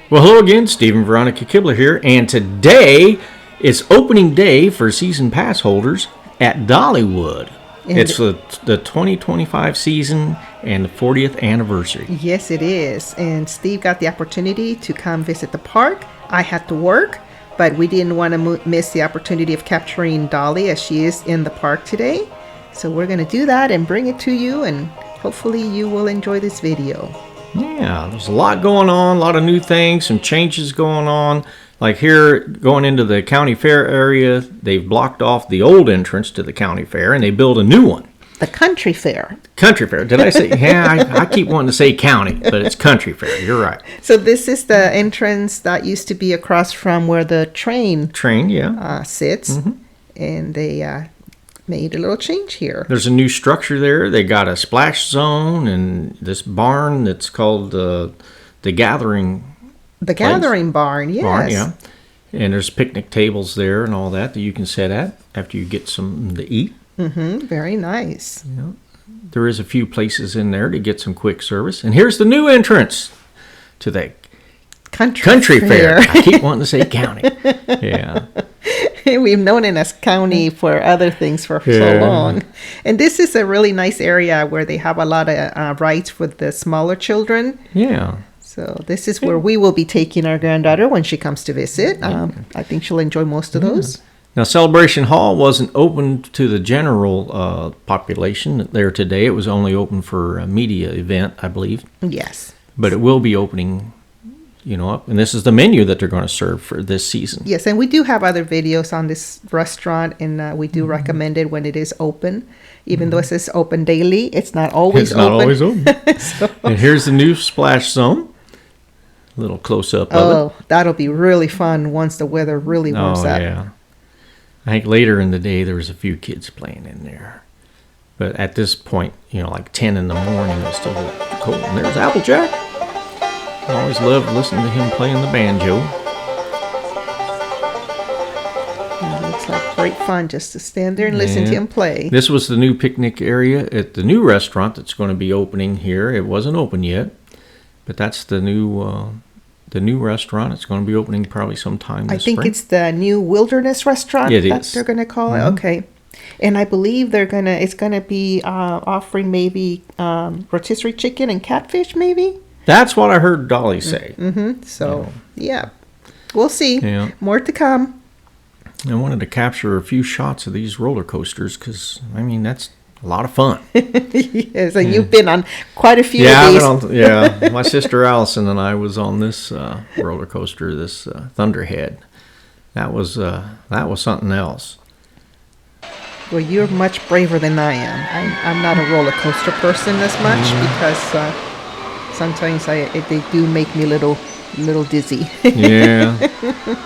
Well, hello again, Steve and Veronica Kibler here, and today is opening day for season pass holders at Dollywood. And it's the 2025 season and the 40th anniversary. Yes, it is. And Steve got the opportunity to come visit the park. I had to work, but we didn't want to miss the opportunity of capturing Dolly as she is in the park today. So we're going to do that and bring it to you, and hopefully you will enjoy this video. Yeah, there's a lot going on, a lot of new things, some changes going on. Like here, going into the county fair area, they've blocked off the old entrance to the county fair, and they built a new one. The country fair. Country fair. Did I say? Yeah, I keep wanting to say county, but it's country fair. You're right. So this is the entrance that used to be across from where the train sits, and they made a little change here. There's a new structure there. They got a splash zone and this barn that's called the Gathering. The Gathering Barn, yes. Barn, yeah. And there's picnic tables there and all that you can sit at after you get something to eat. Very nice. Yeah. There is a few places in there to get some quick service. And here's the new entrance to the country fair. I keep wanting to say county. Yeah. We've known it as county for other things for so long. And this is a really nice area where they have a lot of rides for the smaller children. Yeah. So this is where we will be taking our granddaughter when she comes to visit. I think she'll enjoy most of those. Now, Celebration Hall wasn't open to the general population there today. It was only open for a media event, I believe. Yes. But it will be opening, and this is the menu that they're going to serve for this season. Yes, and we do have other videos on this restaurant, and we do recommend it when it is open. Even though it says open daily, it's not always open. It's not always open. So. And here's the new splash zone. A little close-up of it. Oh, that'll be really fun once the weather really warms up. Yeah. I think later in the day there was a few kids playing in there. But at this point, like 10 in the morning, it's still cold. And there's Applejack. I always loved listening to him playing the banjo. It looks like great fun just to stand there and listen to him play. This was the new picnic area at the new restaurant that's going to be opening here. It wasn't open yet, but that's the new restaurant. It's going to be opening probably sometime this spring. I think it's the new Wilderness Restaurant they're going to call it. Okay. And I believe it's going to be offering maybe rotisserie chicken and catfish maybe. That's what I heard Dolly say. So, yeah. We'll see. Yeah. More to come. I wanted to capture a few shots of these roller coasters because, that's a lot of fun. Yes, and you've been on quite a few of these. My sister Allison and I was on this roller coaster, this Thunderhead. That was something else. Well, you're much braver than I am. I'm not a roller coaster person as much because sometimes they do make me a little dizzy. Yeah,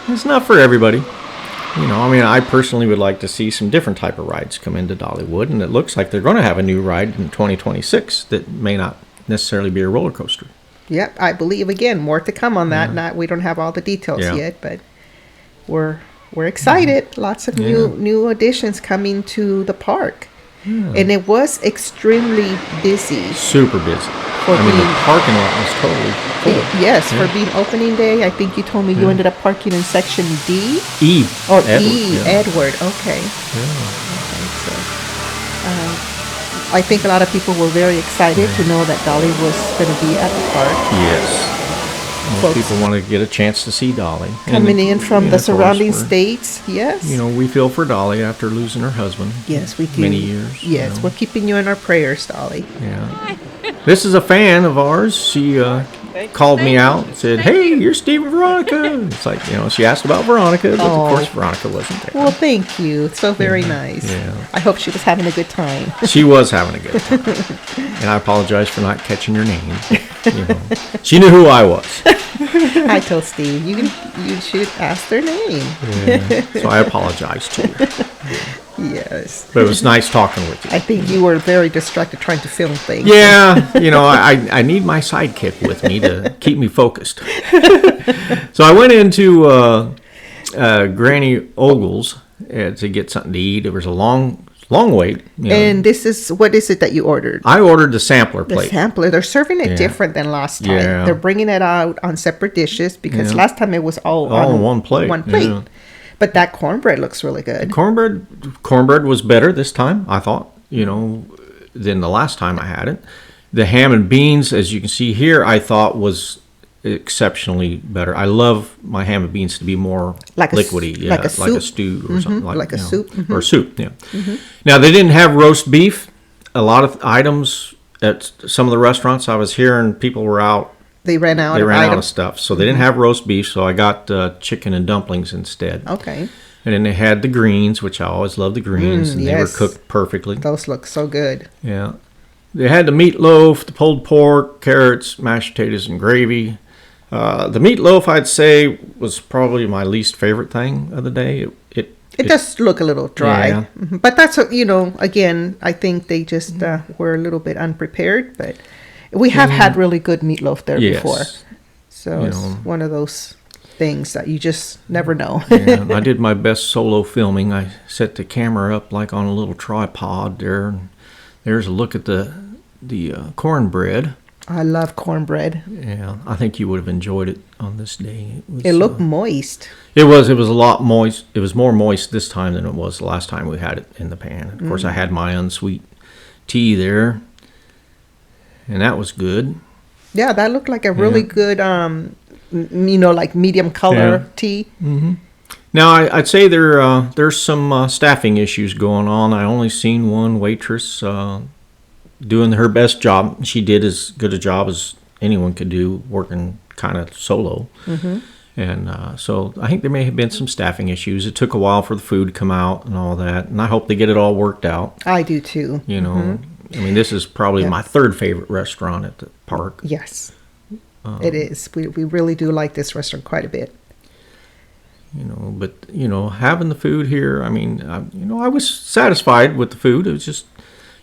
it's not for everybody. I personally would like to see some different type of rides come into Dollywood, and it looks like they're going to have a new ride in 2026 that may not necessarily be a roller coaster. Yep, I believe, again, more to come on that. We don't have all the details yet, but we're excited. Lots of new additions coming to the park. Yeah. And it was extremely busy. Super busy. The parking lot was totally full. Yes, for being opening day. I think you told me you ended up parking in section D? E. Or Edward, Edward. Okay. Yeah. Okay, so I think a lot of people were very excited to know that Dolly was going to be at the park. Yes. Most people want to get a chance to see Dolly. Coming in from the surrounding states, yes. We feel for Dolly after losing her husband. Yes, we do. Many years. Yes, we're keeping you in our prayers, Dolly. Yeah. This is a fan of ours. She called me out and said, "Hey, you're Steve and Veronica." It's like, she asked about Veronica, but of course Veronica wasn't there. Well, thank you. It's so very nice. Yeah. I hope she was having a good time. She was having a good time. And I apologize for not catching your name. She knew who I was. I told Steve, you should ask their name. Yeah. So I apologize to you. Yes. But it was nice talking with you. I think you were very distracted trying to film things. Yeah. I need my sidekick with me to keep me focused. So I went into Granny Ogle's to get something to eat. It was a long long wait. You know. And what is it that you ordered? I ordered the sampler The plate. sampler. They're serving it Yeah. different than last time. Yeah. They're bringing it out on separate dishes because Yeah. last time it was all on one plate. One plate. Yeah. But that cornbread looks really good. Cornbread was better this time, I thought, than the last time I had it. The ham and beans, as you can see here, I thought was exceptionally better. I love my ham and beans to be more Like a liquidy, like a like a soup. stew or something Like a soup. or soup. Yeah. Now they didn't have roast beef. A lot of items at some of the restaurants I was hearing, people were out. They ran out They of ran out of items. stuff, so they didn't have roast beef. So I got chicken and dumplings instead. Okay. And then they had the greens, which I always love the greens, and they were yes. cooked perfectly. Those look so good. Yeah. They had the meatloaf, the pulled pork, carrots, mashed potatoes, and gravy. The meatloaf, I'd say, was probably my least favorite thing of the day. It does look a little dry. Yeah. Mhm. But that's, again, I think they just were a little bit unprepared. But we have had really good meatloaf there Yes. before. So it's one of those things that you just never know. Yeah, I did my best solo filming. I set the camera up like on a little tripod there. And there's a look at the cornbread. I love cornbread. Yeah, I think you would have enjoyed it on this day. It looked moist. It was a lot moist. It was more moist this time than it was the last time we had it in the pan. Of course, I had my unsweet tea there, and that was good. Yeah, that looked like a really good, like medium color tea. Now, I'd say there's some staffing issues going on. I only seen one waitress doing her best job. She did as good a job as anyone could do, working kind of solo. And so I think there may have been some staffing issues. It took a while for the food to come out and all that, and I hope they get it all worked out. I do too. I mean, this is probably my third favorite restaurant at the park. Yes, it is. We really do like this restaurant quite a bit. But having the food here, I mean, I was satisfied with the food. It was just,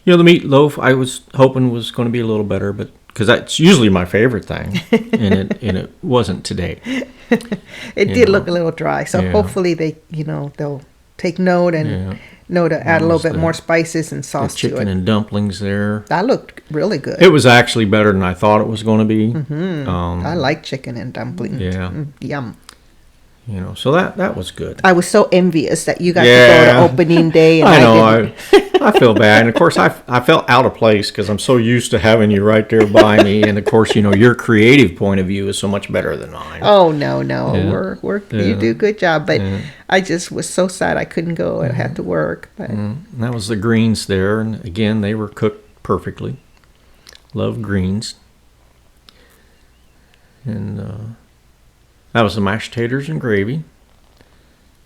the meatloaf I was hoping was going to be a little better, but because that's usually my favorite thing, and it wasn't today. It did look a little dry, so hopefully they'll take note and know to add a little bit more spices and sauce to it. Chicken and dumplings there. That looked really good. It was actually better than I thought it was going to be. I like chicken and dumplings. Yeah. Yum. So that was good. I was so envious that you got to go to opening day. And I know. didn't. I feel bad. And, of course, I felt out of place because I'm so used to having you right there by me. And, of course, your creative point of view is so much better than mine. Oh, no. Yeah. You do a good job. But I just was so sad I couldn't go. I had to work. But And that was the greens there. And, again, they were cooked perfectly. Love greens. And that was the mashed taters and gravy.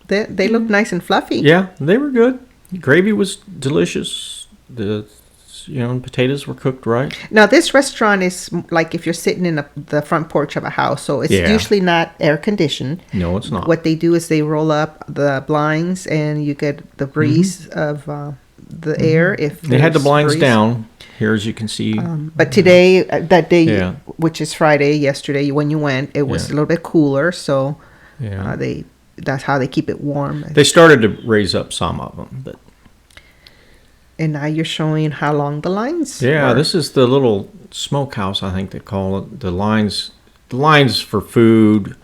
they look nice and fluffy. Yeah, they were good. Gravy was delicious. The potatoes were cooked right. Now, this restaurant is like if you're sitting in the front porch of a house, so it's usually not air conditioned. No, it's not. What they do is they roll up the blinds and you get the breeze of the air. If They had the there's blinds breeze. down here, as you can see. But today, that day, Yeah. which is Friday, yesterday when you went, it was a little bit cooler. So Yeah. that's how they keep it warm. They started to raise up some of them, but And now you're showing how long the lines were. this is the little smokehouse, I think they call it. The lines for food.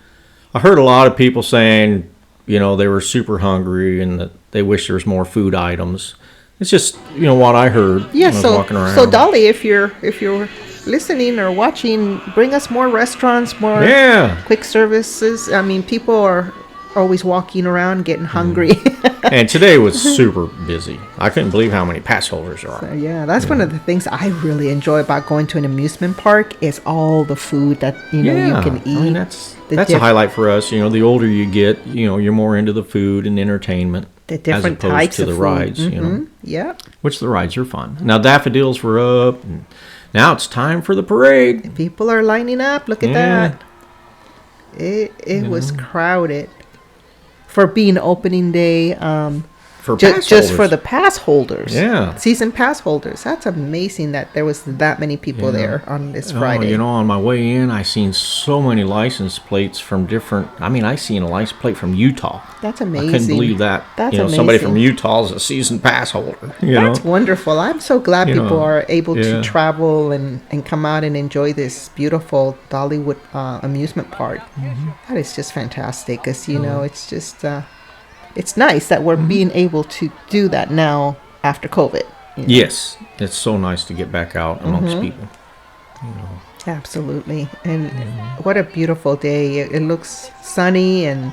I heard a lot of people saying, they were super hungry and that they wish there was more food items. It's just, what I heard Yeah, when I was so walking around. so Dolly, if you're listening or watching, bring us more restaurants, more quick services. I mean, people are always walking around getting hungry. And today was super busy. I couldn't believe how many pass holders there are. Yeah, that's one of the things I really enjoy about going to an amusement park is all the food that you can eat. I mean, that's a highlight for us. The older you get, you're more into the food and entertainment. The different as opposed types to of the food. rides, Yeah. Which the rides are fun. Now daffodils were up, and now it's time for the parade. People are lining up. Look at that. It was crowded for being opening day. for pass just for holders. the pass holders. Yeah. Season pass holders. That's amazing that there was that many people there on this Friday. Oh, on my way in, I seen so many license plates from different. I mean, I seen a license plate from Utah. That's amazing. I couldn't believe that. That's somebody amazing. from Utah is a season pass holder. That's wonderful. I'm so glad people are able to yeah. travel and come out and enjoy this beautiful Dollywood amusement park. That is just fantastic because, it's just, it's nice that we're being able to do that now after COVID. Yes. It's so nice to get back out amongst people. Absolutely. And what a beautiful day. It looks sunny and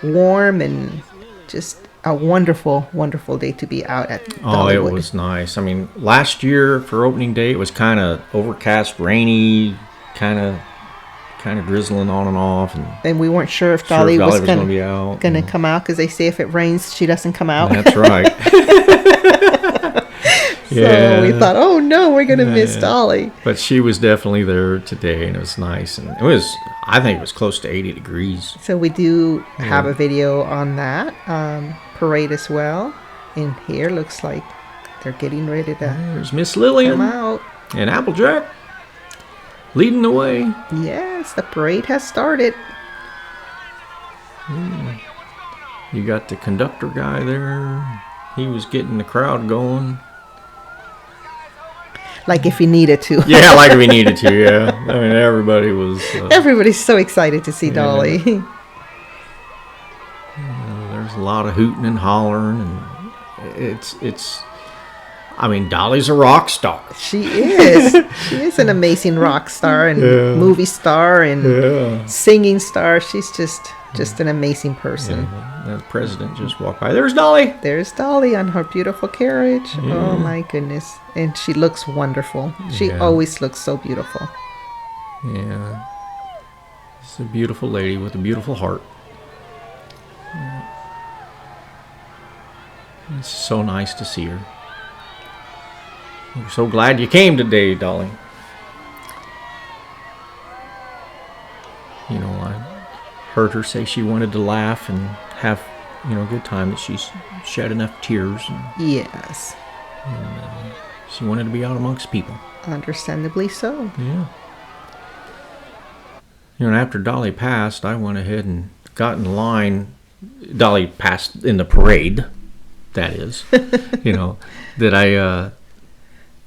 warm and just a wonderful, wonderful day to be out at Dollywood. Oh, it was nice. I mean, last year for opening day, it was kind of overcast, rainy, kind of drizzling on and off. And we weren't sure if Dolly was going to be out. Going to come out because they say if it rains, she doesn't come out. That's right. So we thought, oh no, we're going to miss Dolly. But she was definitely there today, and it was nice. And I think it was close to 80 degrees. So we do have a video on that parade as well. And here looks like they're getting ready to There's Miss Lillian come out. and Applejack leading the way. Yes, the parade has started. You got the conductor guy there. He was getting the crowd going. Like if he needed to. Yeah, like we needed to, yeah. I mean, everybody was... Everybody's so excited to see Dolly. There's a lot of hooting and hollering, and it's... I mean, Dolly's a rock star. She is. She is an amazing rock star and movie star and singing star. She's just an amazing person. The president just walked by. There's Dolly. There's Dolly on her beautiful carriage. Oh my goodness. And she looks wonderful. She always looks so beautiful. Yeah. She's a beautiful lady with a beautiful heart. It's so nice to see her. We're so glad you came today, Dolly. I heard her say she wanted to laugh and have, a good time, that she's shed enough tears. Yes. And she wanted to be out amongst people. Understandably so. Yeah. And after Dolly passed, I went ahead and got in line. Dolly passed in the parade, that is. That I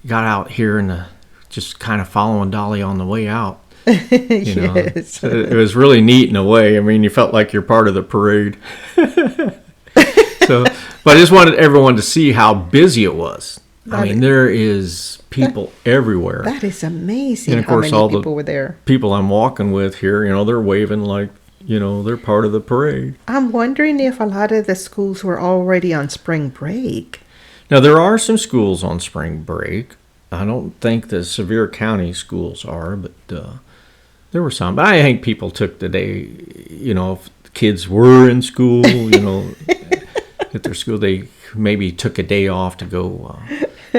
got out here and just kind of following Dolly on the way out. Yes. It was really neat in a way. I mean, you felt like you're part of the parade. But I just wanted everyone to see how busy it was. I mean, there is people everywhere. That is amazing. And of course, how many all people were there. People I'm walking with here, they're waving like, they're part of the parade. I'm wondering if a lot of the schools were already on spring break. Now, there are some schools on spring break. I don't think the Sevier County schools are, but there were some. But I think people took the day, if the kids were in school, at their school, they maybe took a day off to go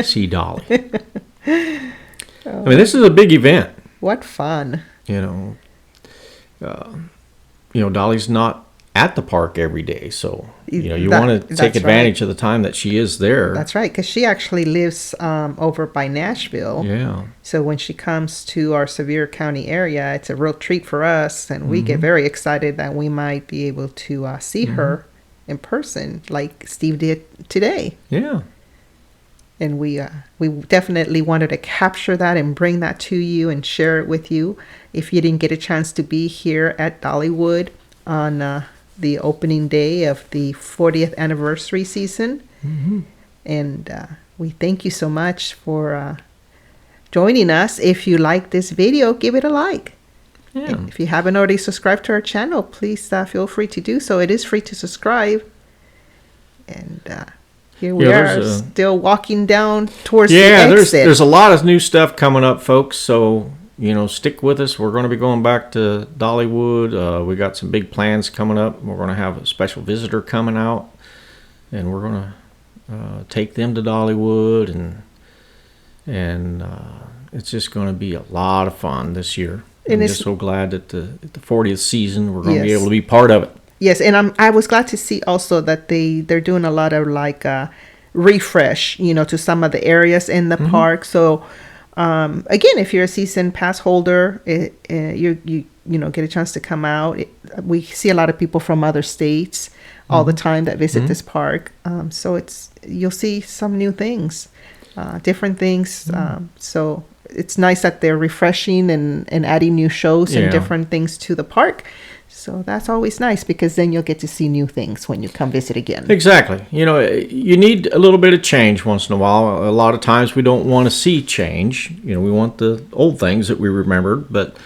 see Dolly. I mean, this is a big event. What fun. Dolly's not at the park every day, so you want to take that's advantage right. of the time that she is there. That's right, because she actually lives over by Nashville. Yeah. So when she comes to our Sevier County area, it's a real treat for us, and we get very excited that we might be able to see her in person, like Steve did today. Yeah. And we definitely wanted to capture that and bring that to you and share it with you. If you didn't get a chance to be here at Dollywood on the opening day of the 40th anniversary season. And we thank you so much for joining us. If you like this video, give it a like. Yeah. And if you haven't already subscribed to our channel, please feel free to do so. It is free to subscribe. And here we are, still walking down towards the exit. There's a lot of new stuff coming up, folks. So, stick with us. We're going to be going back to Dollywood. We got some big plans coming up. We're going to have a special visitor coming out, and we're going to take them to Dollywood, and it's just going to be a lot of fun this year. I'm just so glad that the 40th season we're going to be able to be part of it. Yes, and I was glad to see also that they're doing a lot of like refresh, to some of the areas in the park. So again, if you're a season pass holder, you get a chance to come out. We see a lot of people from other states all the time that visit this park. So you'll see some new things, different things. So it's nice that they're refreshing and adding new shows and different things to the park. So that's always nice because then you'll get to see new things when you come visit again. Exactly. You need a little bit of change once in a while. A lot of times we don't want to see change. We want the old things that we remembered, but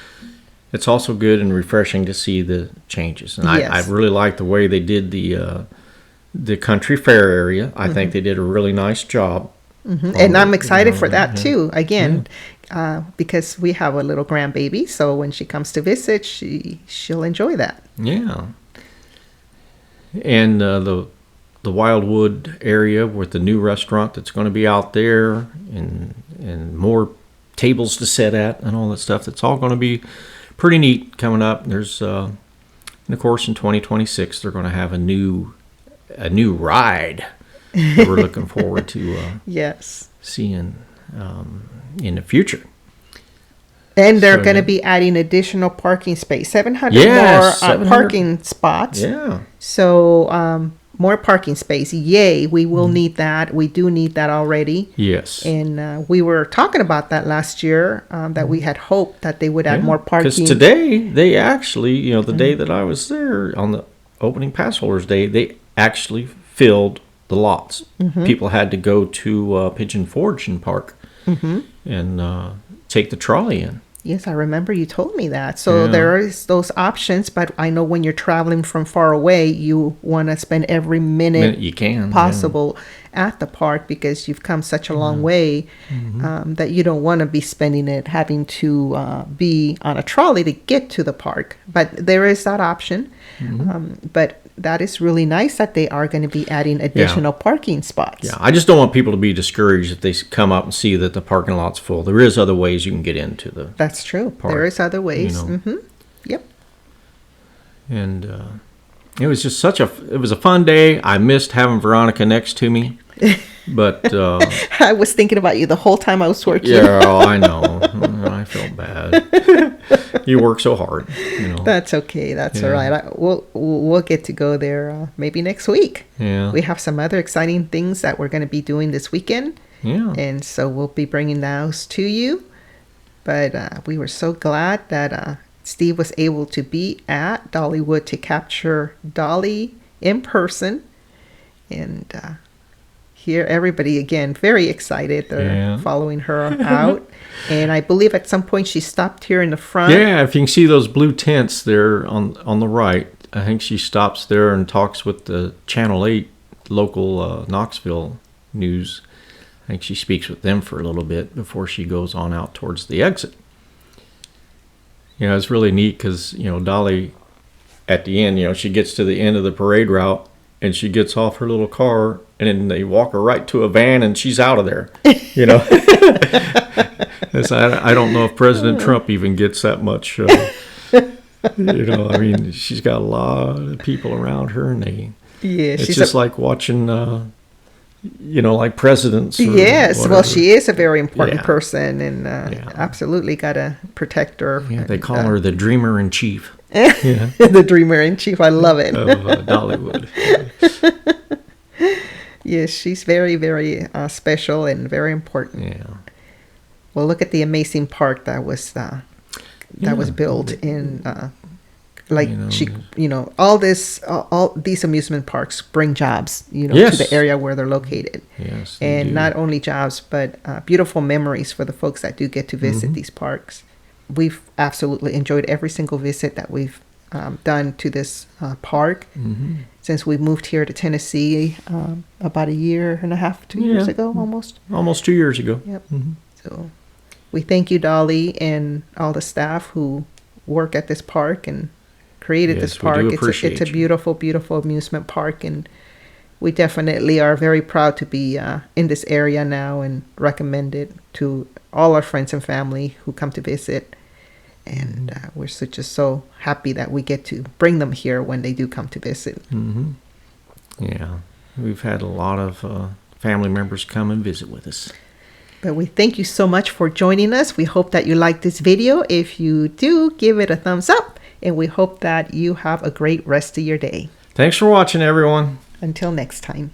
it's also good and refreshing to see the changes. And I really like the way they did the country fair area. I think they did a really nice job. And I'm excited for that too. Again, because we have a little grandbaby, so when she comes to visit, she'll enjoy that. Yeah. And the Wildwood area with the new restaurant that's going to be out there, and more tables to sit at, and all that stuff. That's all going to be pretty neat coming up. There's and of course in 2026 they're going to have a new ride that we're looking forward to seeing in the future. And they're going to be adding additional parking space, 700 more parking spots. Yeah. So more parking space. Yay, we will need that. We do need that already. Yes. And we were talking about that last year, that we had hoped that they would add more parking. Because today, they actually, the day that I was there on the opening pass holders day, they actually filled the lots. People had to go to Pigeon Forge and park and take the trolley in. Yes, I remember you told me that. So there is those options, but I know when you're traveling from far away, you want to spend every minute you can possible at the park because you've come such a long way that you don't want to be spending it having to be on a trolley to get to the park. But there is that option. But that is really nice that they are going to be adding additional parking spots. Yeah, I just don't want people to be discouraged if they come up and see that the parking lot's full. There is other ways you can get into the That's true. park, there is other ways. Yep. And it was just it was a fun day. I missed having Veronica next to me. But I was thinking about you the whole time I was working. Yeah, I know. I felt bad. You work so hard. That's okay. That's all right. We'll get to go there maybe next week. Yeah. We have some other exciting things that we're going to be doing this weekend. Yeah. And so we'll be bringing those to you. But we were so glad that Steve was able to be at Dollywood to capture Dolly in person. And here, everybody, again, very excited. They're following her out. And I believe at some point she stopped here in the front. Yeah, if you can see those blue tents there on the right, I think she stops there and talks with the Channel 8 local Knoxville news. I think she speaks with them for a little bit before she goes on out towards the exit. It's really neat because, Dolly, at the end, she gets to the end of the parade route and she gets off her little car and then they walk her right to a van and she's out of there, I don't know if President Trump even gets that much, she's got a lot of people around her and it's just like watching, like presidents. Yes, whatever. Well, she is a very important person and absolutely got to protect her. Yeah, they call her the Dreamer in Chief. The Dreamer in Chief. I love it. Of Dollywood. Yes, she's very, very special and very important. Yeah. Well, look at the amazing park that was built in. All these amusement parks bring jobs, to the area where they're located. Yes, and not only jobs, but beautiful memories for the folks that do get to visit these parks. We've absolutely enjoyed every single visit that we've done to this park since we moved here to Tennessee about a year and a half, 2 years ago, almost 2 years ago. Yep. So we thank you, Dolly, and all the staff who work at this park and created this park. It's a beautiful, beautiful amusement park, and we definitely are very proud to be in this area now and recommend it to all our friends and family who come to visit. And we're just so happy that we get to bring them here when they do come to visit. Yeah, we've had a lot of family members come and visit with us. But we thank you so much for joining us. We hope that you like this video. If you do, give it a thumbs up. And we hope that you have a great rest of your day. Thanks for watching, everyone. Until next time.